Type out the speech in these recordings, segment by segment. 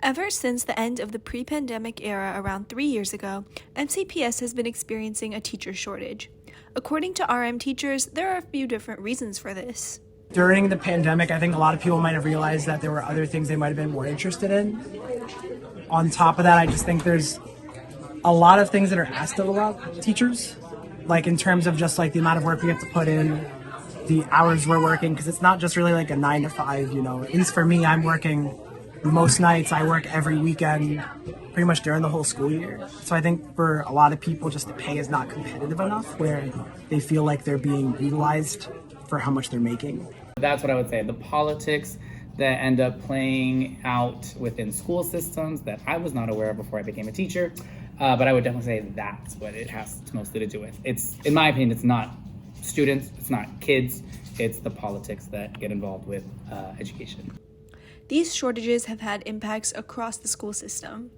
Ever since the end of the pre-pandemic era around 3 years ago, MCPS has been experiencing a teacher shortage. According to RM teachers, there are a few different reasons for this. During the pandemic, I think a lot of people might have realized that there were other things they might have been more interested in. On top of that, I just think there's a lot of things that are asked of a lot of teachers, like in terms of just like the amount of work we have to put in, the hours we're working, because it's not just really like a 9 to 5, At least for me, I'm working most nights. I work every weekend, pretty much during the whole school year. So I think for a lot of people, just the pay is not competitive enough where they feel like they're being utilized for how much they're making. That's what I would say. The politics that end up playing out within school systems that I was not aware of before I became a teacher. But I would definitely say that's what it has mostly to do with. It's, in my opinion, it's not students, it's not kids, it's the politics that get involved with education. These shortages have had impacts across the school system.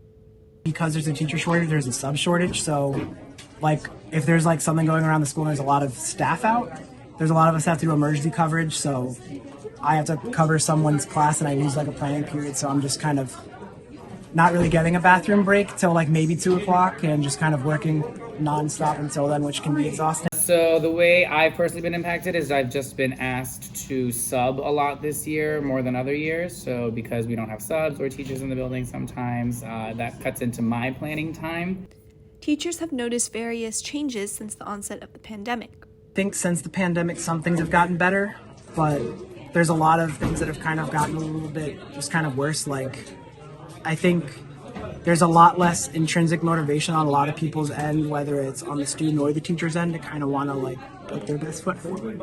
Because there's a teacher shortage, there's a sub shortage. So like if there's like something going around the school and there's a lot of staff out, there's a lot of us have to do emergency coverage. So I have to cover someone's class and I lose like a planning period. So I'm just kind of not really getting a bathroom break till like maybe 2 o'clock and just kind of working nonstop until then, which can be exhausting. So the way I've personally been impacted is I've just been asked to sub a lot this year, more than other years. So because we don't have subs or teachers in the building sometimes, that cuts into my planning time. Teachers have noticed various changes since the onset of the pandemic. I think since the pandemic, some things have gotten better, but there's a lot of things that have kind of gotten a little bit just kind of worse. Like, I think there's a lot less intrinsic motivation on a lot of people's end, whether it's on the student or the teacher's end, to kind of want to like put their best foot forward.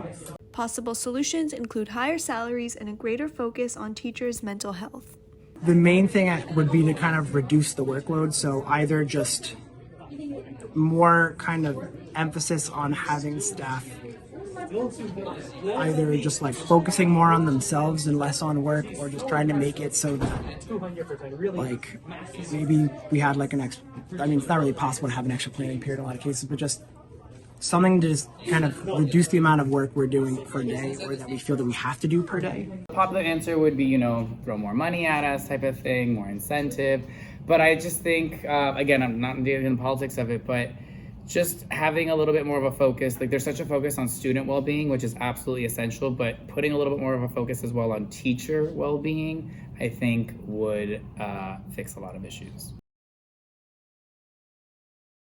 Possible solutions include higher salaries and a greater focus on teachers' mental health. The main thing would be to kind of reduce the workload. So either just more kind of emphasis on having staff either just like focusing more on themselves and less on work, or just trying to make it so that like maybe we had like an extra, I mean, it's not really possible to have an extra planning period in a lot of cases, but just something to just kind of reduce the amount of work we're doing per day, or that we feel that we have to do per day. The popular answer would be, throw more money at us type of thing, more incentive. But I just think, again, I'm not dealing in the politics of it, but just having a little bit more of a focus, like there's such a focus on student well-being, which is absolutely essential, but putting a little bit more of a focus as well on teacher well-being, I think would fix a lot of issues.